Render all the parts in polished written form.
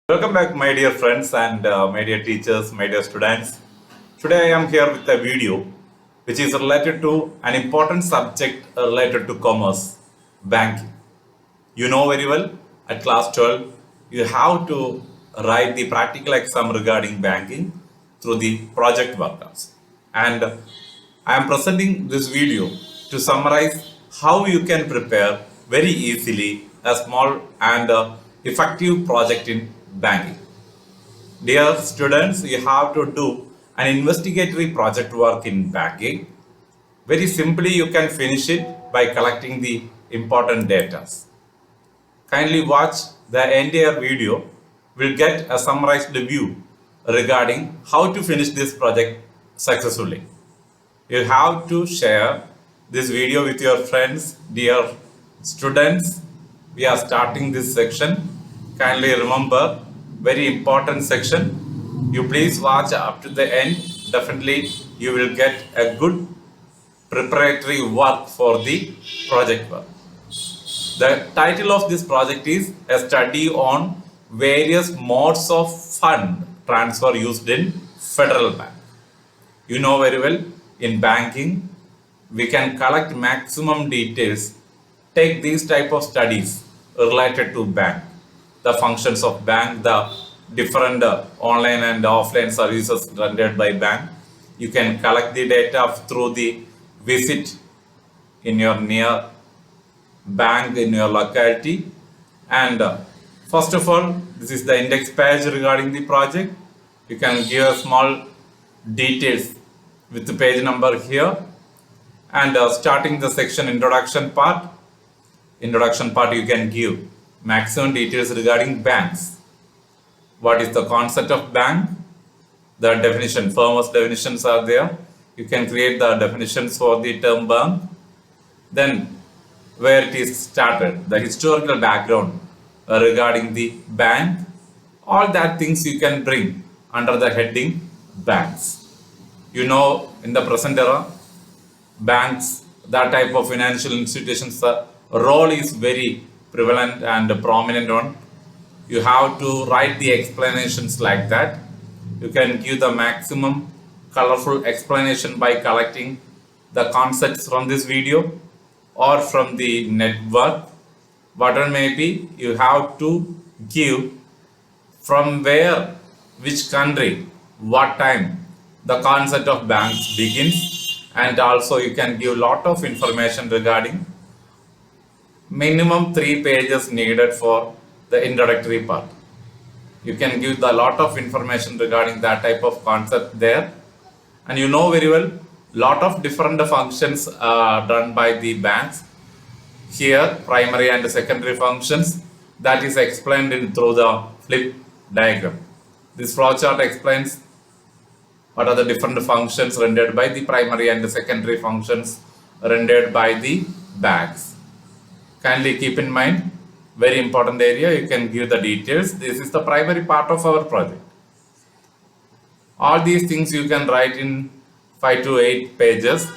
Welcome back, my dear friends and my dear teachers, my dear students. Today I am here with a video which is related to an important subject related to commerce, banking. You know very well at class 12 you have to write the practical exam regarding banking through the project workshops. And I am presenting this video to summarize how you can prepare very easily a small and effective project in banking. Dear students, you have to do an investigatory project work in banking. Very simply, you can finish it by collecting the important data. Kindly watch the entire video. We'll get a summarized view regarding how to finish this project successfully. You have to share this video with your friends. Dear students, we are starting this section. Kindly remember, very important section. You please watch up to the end. Definitely you will get a good preparatory work for the project work. The title of this project is a study on various modes of fund transfer used in Federal Bank. You know very well, in banking, we can collect maximum details, take these type of studies related to bank, the functions of bank, the different online and offline services rendered by bank. You can collect the data through the visit in your near bank in your locality. And first of all, this is the index page regarding the project. You can give a small details with the page number here. And starting the section introduction part you can give maximum details regarding banks. What is the concept of bank? The definition, famous definitions are there. You can create the definitions for the term bank. Then where it is started, the historical background regarding the bank. All that things you can bring under the heading banks. You know, in the present era, banks, that type of financial institutions, the role is very prevalent and prominent on. You have to write the explanations like that. You can give the maximum colorful explanation by collecting the concepts from this video or from the network. Whatever may be, you have to give from where, which country, what time the concept of banks begins, and also you can give lot of information regarding minimum 3 pages needed for the introductory part. You can give the lot of information regarding that type of concept there. And you know very well, lot of different functions are done by the banks. Here, primary and secondary functions, that is explained through the flip diagram. This flowchart explains what are the different functions rendered by the primary and the secondary functions rendered by the banks. Kindly keep in mind, very important area, you can give the details. This is the primary part of our project. All these things you can write in 5 to 8 pages,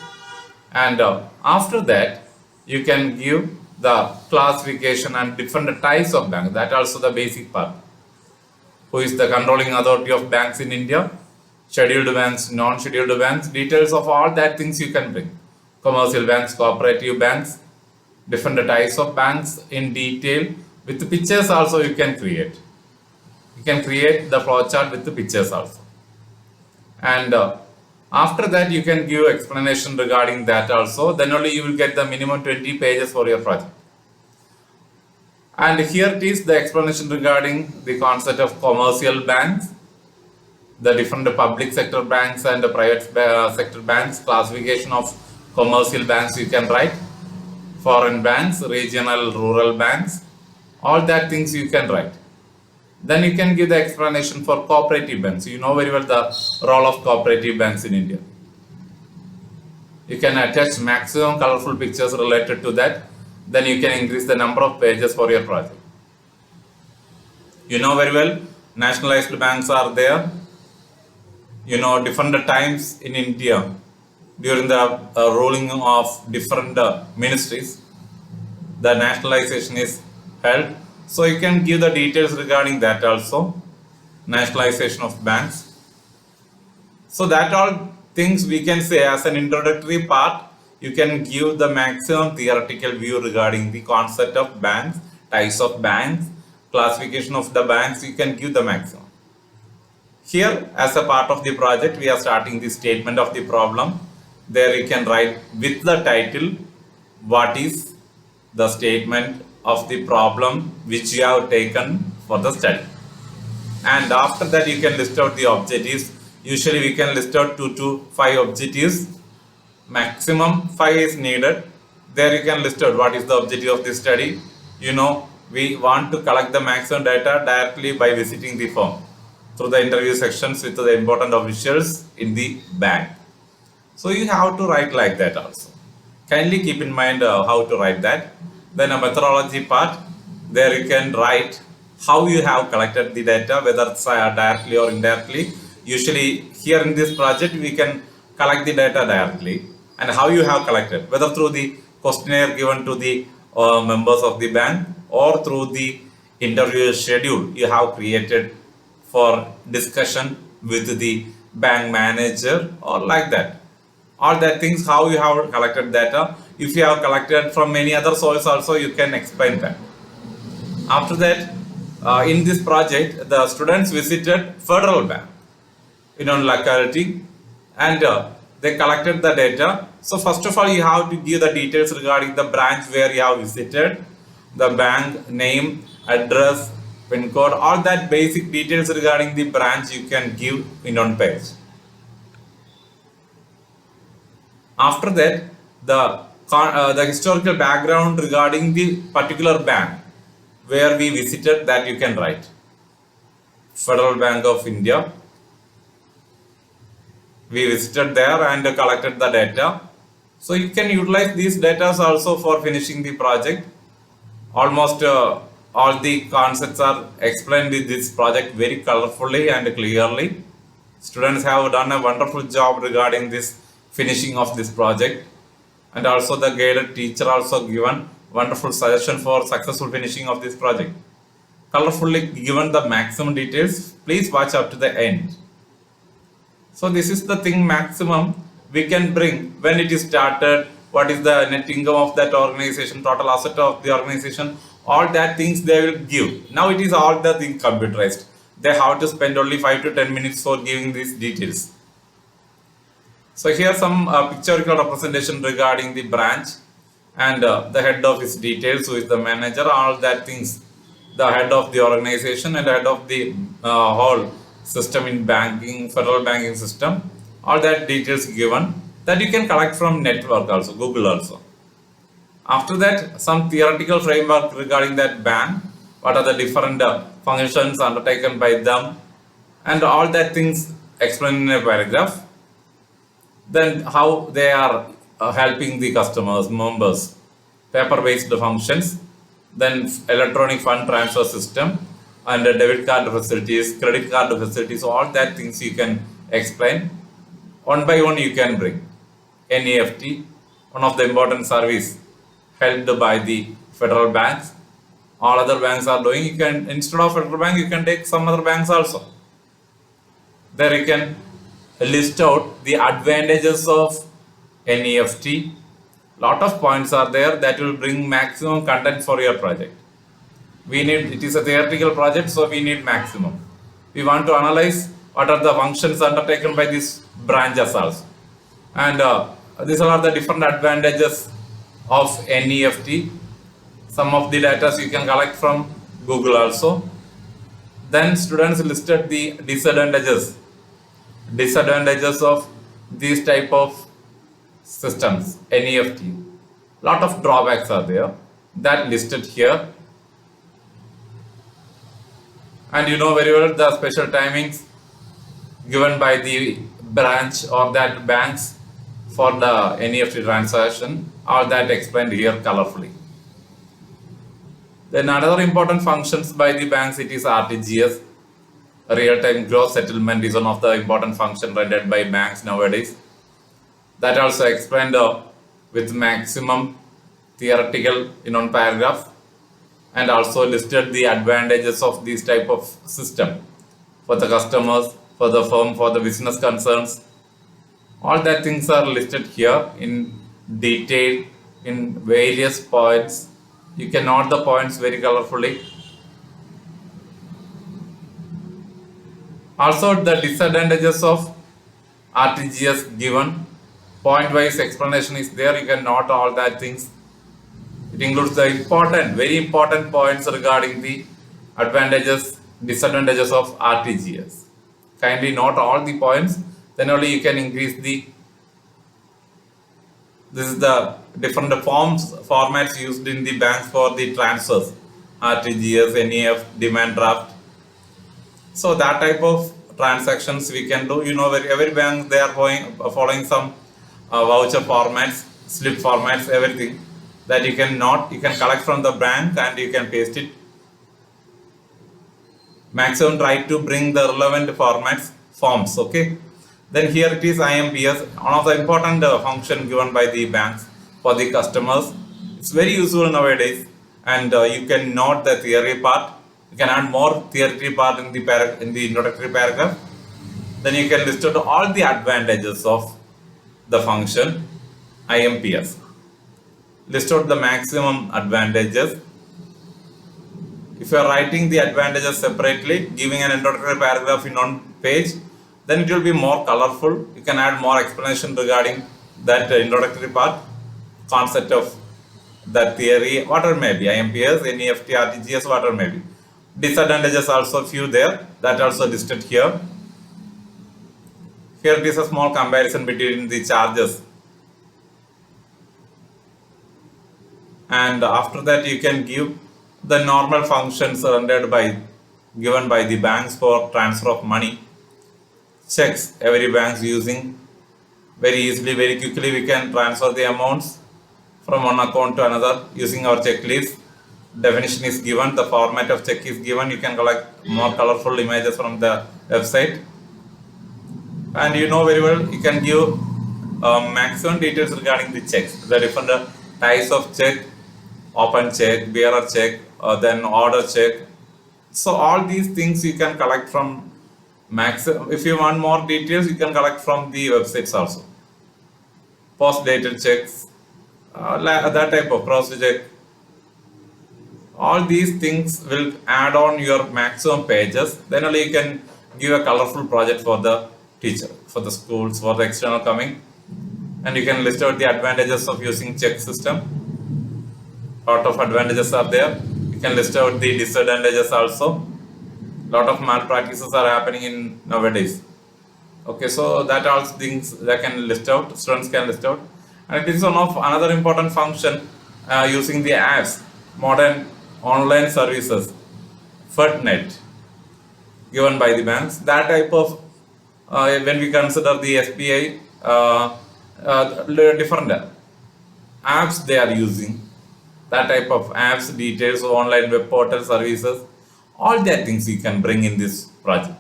and after that you can give the classification and different types of banks. That also the basic part. Who is the controlling authority of banks in India? Scheduled banks, non-scheduled banks, details of all that things you can bring. Commercial banks, cooperative banks, different types of banks in detail. With the pictures also you can create. You can create the flowchart with the pictures also. And after that you can give explanation regarding that also. Then only you will get the minimum 20 pages for your project. And here it is the explanation regarding the concept of commercial banks, the different public sector banks and the private sector banks, classification of commercial banks you can write, foreign banks, regional, rural banks, all that things you can write. Then you can give the explanation for cooperative banks. You know very well the role of cooperative banks in India. You can attach maximum colorful pictures related to that. Then you can increase the number of pages for your project. You know very well, nationalized banks are there. You know, different times in India during the ruling of different ministries, the nationalization is held. So you can give the details regarding that also, nationalization of banks. So that all things we can say as an introductory part. You can give the maximum theoretical view regarding the concept of banks, types of banks, classification of the banks. You can give the maximum. Here, as a part of the project, we are starting the statement of the problem. There you can write with the title what is the statement of the problem which you have taken for the study. And after that you can list out the objectives. Usually we can list out 2 to 5 objectives. Maximum 5 is needed. There you can list out what is the objective of this study. We want to collect the maximum data directly by visiting the firm through the interview sections with the important officials in the bank. So you have to write like that also. Kindly keep in mind how to write that. Then a methodology part, there you can write how you have collected the data, whether it's directly or indirectly. Usually here in this project we can collect the data directly, and how you have collected, whether through the questionnaire given to the members of the bank or through the interview schedule you have created for discussion with the bank manager, or like that. All that things, how you have collected data. If you have collected from any other source also, you can explain that. After that, in this project, the students visited Federal Bank in one locality, and they collected the data. So first of all, you have to give the details regarding the branch where you have visited, the bank name, address, PIN code, all that basic details regarding the branch you can give in one page. After that, the historical background regarding the particular bank where we visited, that you can write. Federal Bank of India. We visited there and collected the data. So you can utilize these data also for finishing the project. Almost all the concepts are explained in this project very colorfully and clearly. Students have done a wonderful job regarding this finishing of this project, and also the guided teacher also given wonderful suggestion for successful finishing of this project. Colorfully given the maximum details. Please watch up to the end. So this is the thing maximum we can bring when it is started. What is the net income of that organization, total asset of the organization, all that things they will give. Now it is all the thing computerized. They have to spend only 5 to 10 minutes for giving these details. So here some pictorial representation regarding the branch and the head office details, who is the manager, all that things, the head of the organization and head of the whole system in banking, federal banking system, all that details given, that you can collect from network also, Google also. After that, some theoretical framework regarding that bank, what are the different functions undertaken by them, and all that things explained in a paragraph. Then how they are helping the customers, members, paper-based functions, then electronic fund transfer system, and debit card facilities, credit card facilities, all that things you can explain. One by one you can bring. NEFT, one of the important service held by the federal banks. All other banks are doing. You can, instead of federal bank, you can take some other banks also. There you can list out the advantages of NEFT. Lot of points are there that will bring maximum content for your project. It is a theoretical project, so we need maximum. We want to analyze what are the functions undertaken by these branches also. And these are the different advantages of NEFT. Some of the data you can collect from Google also. Then students listed the disadvantages of these type of systems, NEFT. Lot of drawbacks are there, that listed here. And you know very well the special timings given by the branch or that banks for the NEFT transaction, all that explained here colorfully. Then another important functions by the banks, it is RTGS. Real-time gross settlement is one of the important functions rendered by banks nowadays. That also explained with maximum theoretical in one paragraph. and also listed the advantages of this type of system for the customers, for the firm, for the business concerns. All that things are listed here in detail in various points. You can note the points very colorfully. Also, the disadvantages of RTGS given. Point-wise explanation is there. You can note all that things. It includes the important, very important points regarding the advantages, disadvantages of RTGS. Kindly note all the points. Then only you can increase the. This is the different formats used in the banks for the transfers. RTGS, NEF, demand draft. So that type of transactions we can do. You know, every bank they are following some voucher formats, slip formats, everything that you can collect from the bank and you can paste it. Maximum try to bring the relevant forms. Okay. Then here it is IMPS, one of the important function given by the banks for the customers. It's very useful nowadays, and you can note the theory part. You can add more theory part in the introductory paragraph. Then you can list out all the advantages of the function IMPS. List out the maximum advantages. If you are writing the advantages separately, giving an introductory paragraph in one page, then it will be more colorful. You can add more explanation regarding that introductory part, concept of that theory, whatever may be, IMPS, NEFT, RTGS, whatever may be. Disadvantages also few there, that also listed here. Here it is a small comparison between the charges. And after that you can give the normal functions given by the banks for transfer of money. Checks, every bank using very easily, very quickly we can transfer the amounts from one account to another using our checklist. Definition is given, the format of check is given. You can collect more colorful images from the website, and you know very well you can give maximum details regarding the checks, the different types of check, open check, bearer check, then order check. So all these things you can collect from maximum. If you want more details, you can collect from the websites also. Post dated checks, that type of cross check. All these things will add on your maximum pages. Then only you can give a colorful project for the teacher, for the schools, for the external coming, and you can list out the advantages of using check system. Lot of advantages are there. You can list out the disadvantages also. Lot of malpractices are happening in nowadays. Okay, so that all things that can list out, students can list out. And it is one of another important function using the apps, modern online services, FERTNet, given by the banks. That type of, when we consider the SBI, different apps they are using, that type of apps, details, online web portal services, all that things you can bring in this project.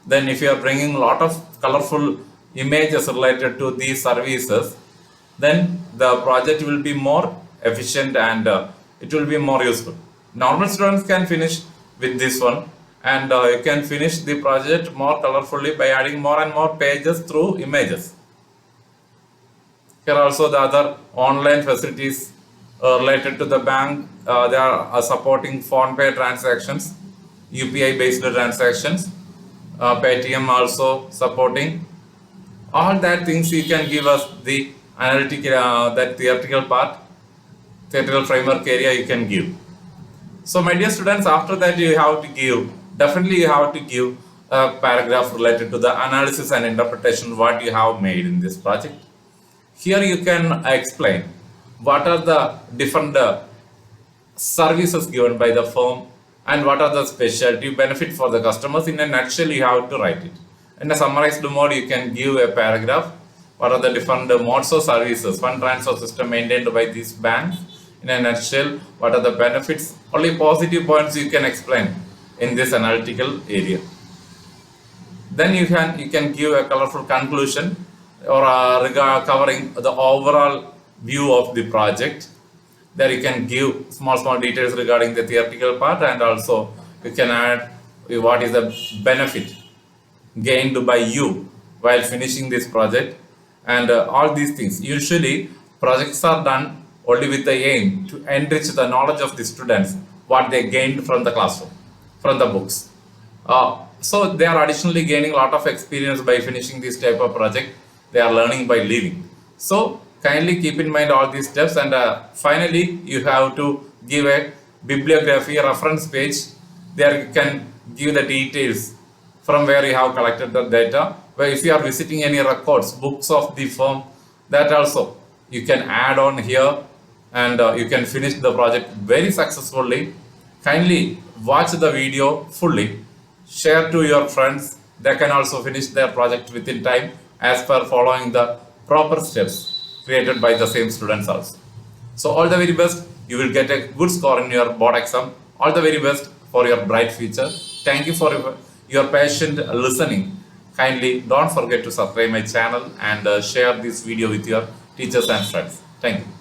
Then if you are bringing a lot of colorful images related to these services, then the project will be more efficient and it will be more useful. Normal students can finish with this one, and you can finish the project more colorfully by adding more and more pages through images. Here also the other online facilities related to the bank, they are supporting phone pay transactions, UPI based transactions, Paytm also supporting. All that things you can give us the analytical, that theoretical part, theoretical framework area you can give. So my dear students, after that you have to give, definitely you have to give a paragraph related to the analysis and interpretation what you have made in this project. Here you can explain what are the different services given by the firm and what are the specialty benefit for the customers. In a nutshell, you have to write it. In a summarized mode, you can give a paragraph. What are the different modes of services, fund transfer system maintained by these banks. In a nutshell, what are the benefits? Only positive points you can explain in this analytical area. Then you can give a colorful conclusion or covering the overall view of the project. There you can give small details regarding the theoretical part, and also you can add what is the benefit gained by you while finishing this project, and all these things. Usually projects are done only with the aim to enrich the knowledge of the students, what they gained from the classroom, from the books. So they are additionally gaining a lot of experience by finishing this type of project. They are learning by living. So kindly keep in mind all these steps, and finally you have to give a bibliography, a reference page. There you can give the details from where you have collected the data. Where if you are visiting any records, books of the firm, that also you can add on here, and you can finish the project very successfully. Kindly watch the video fully, share to your friends. They can also finish their project within time as per following the proper steps created by the same students also. So all the very best. You will get a good score in your board exam. All the very best for your bright future. Thank you for your patient listening. Kindly don't forget to subscribe my channel and share this video with your teachers and friends. Thank you.